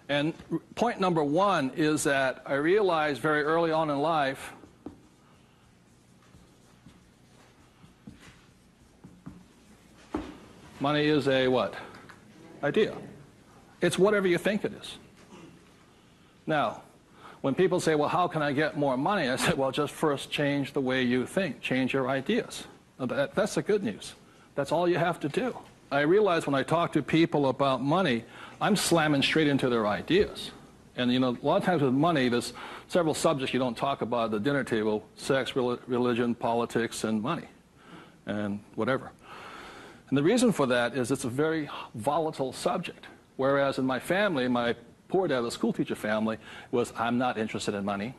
And point number one is that I realized very early on in life money is a what? Idea. It's whatever you think it is. Now, when people say, well, how can I get more money? I say, well, just first change the way you think. Change your ideas. That's the good news. That's all you have to do. I realize when I talk to people about money, I'm slamming straight into their ideas. And, you know, a lot of times with money, there's several subjects you don't talk about at the dinner table: sex, religion, politics, and money, and whatever. And the reason for that is it's a very volatile subject. Whereas in my family, my poor dad, the school teacher family, was, I'm not interested in money.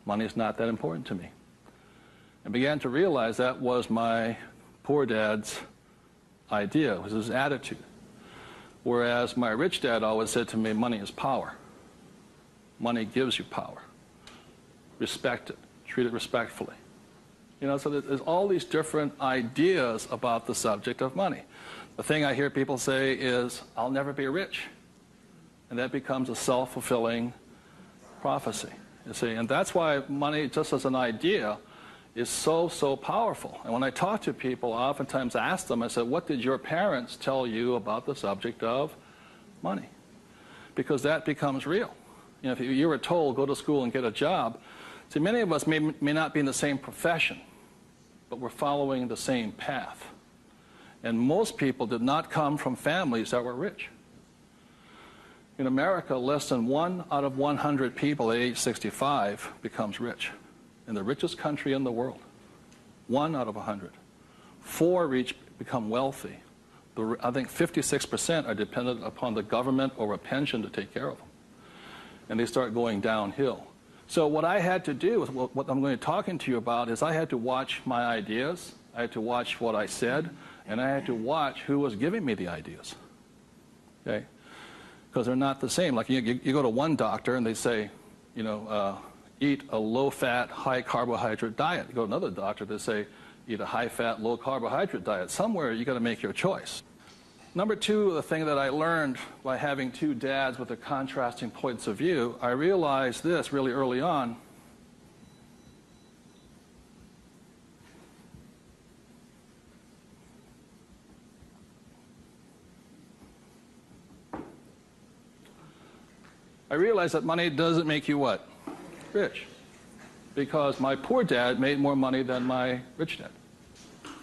Money is not that important to me. And began to realize that was my poor dad's idea, was his attitude. Whereas my rich dad always said to me, money is power. Money gives you power. Respect it. Treat it respectfully. You know, so there's all these different ideas about the subject of money. The thing I hear people say is, I'll never be rich. And that becomes a self-fulfilling prophecy, you see. And that's why money, just as an idea, is so, so powerful. And when I talk to people, I oftentimes ask them, I said, what did your parents tell you about the subject of money? Because that becomes real. You know, if you were told, go to school and get a job, see, many of us may not be in the same profession, but we're following the same path. And most people did not come from families that were rich. In America, less than 1 out of 100 people at age 65 becomes rich. In the richest country in the world. 1 out of 100. 4 become wealthy. I think 56% are dependent upon the government or a pension to take care of them. And they start going downhill. So what I had to do, what I'm going to be talking to you about, is I had to watch my ideas, I had to watch what I said, and I had to watch who was giving me the ideas. Okay? Because they're not the same. Like you go to one doctor and they say, you know, eat a low-fat, high-carbohydrate diet. You go to another doctor, they say, eat a high-fat, low-carbohydrate diet. Somewhere you got to make your choice. Number two, the thing that I learned by having 2 dads with their contrasting points of view, I realized this really early on. I realized that money doesn't make you what? Rich. Because my poor dad made more money than my rich dad.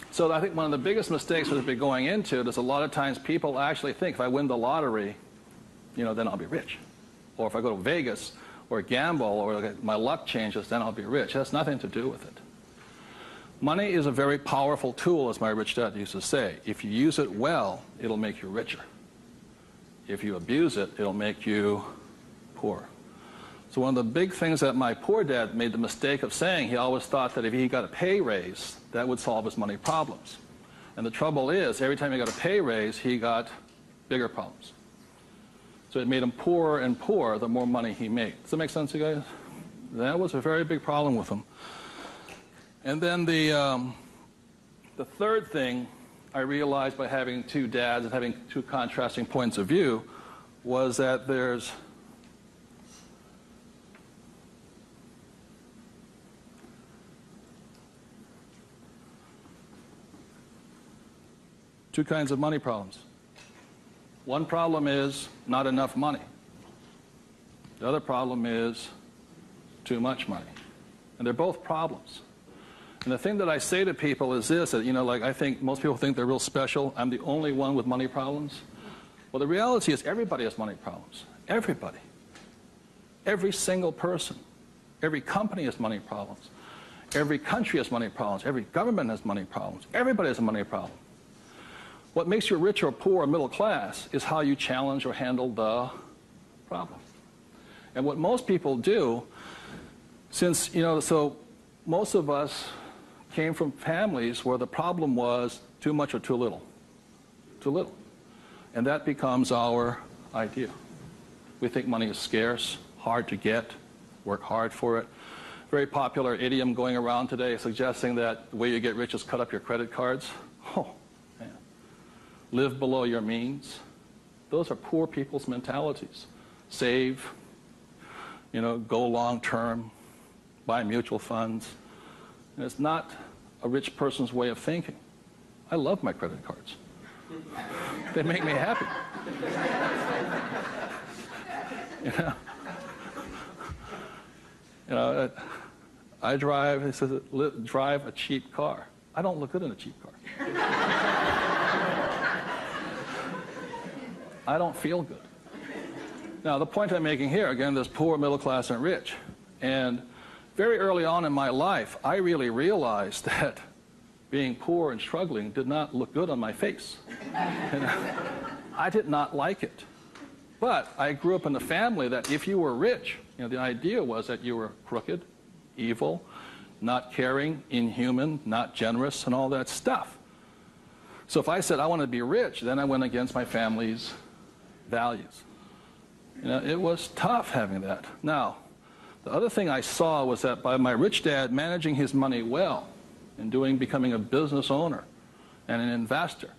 So I think one of the biggest mistakes we've been going into is a lot of times people actually think if I win the lottery, you know, then I'll be rich. Or if I go to Vegas or gamble or my luck changes, then I'll be rich. It has nothing to do with it. Money is a very powerful tool, as my rich dad used to say. If you use it well, it'll make you richer. If you abuse it, it'll make you poor. So one of the big things that my poor dad made the mistake of saying, he always thought that if he got a pay raise, that would solve his money problems. And the trouble is, every time he got a pay raise, he got bigger problems. So it made him poorer and poorer the more money he made. Does that make sense, you guys? That was a very big problem with him. And then the third thing I realized by having 2 dads and having 2 contrasting points of view was that there's two kinds of money problems. One problem is not enough money. The other problem is too much money. And they're both problems. And the thing that I say to people is this, that, you know, like I think most people think they're real special. I'm the only one with money problems. Well, the reality is everybody has money problems. Everybody. Every single person. Every company has money problems. Every country has money problems. Every government has money problems. Everybody has a money problem. What makes you rich or poor or middle class is how you challenge or handle the problem. And what most people do, since, you know, so most of us came from families where the problem was too much or too little. Too little. And that becomes our idea. We think money is scarce, hard to get, work hard for it. Very popular idiom going around today suggesting that the way you get rich is cut up your credit cards. Oh. Live below your means. Those are poor people's mentalities. Save, go long term, buy mutual funds. And it's not a rich person's way of thinking. I love my credit cards. They make me happy. I drive, it says, drive a cheap car. I don't look good in a cheap car. I don't feel good. Now, the point I'm making here, again, there's poor, middle class, and rich. And very early on in my life, I really realized that being poor and struggling did not look good on my face. I did not like it. But I grew up in a family that if you were rich, the idea was that you were crooked, evil, not caring, inhuman, not generous, and all that stuff. So if I said I want to be rich, then I went against my family's values. It was tough having that. Now, the other thing I saw was that by my rich dad managing his money well and becoming a business owner and an investor,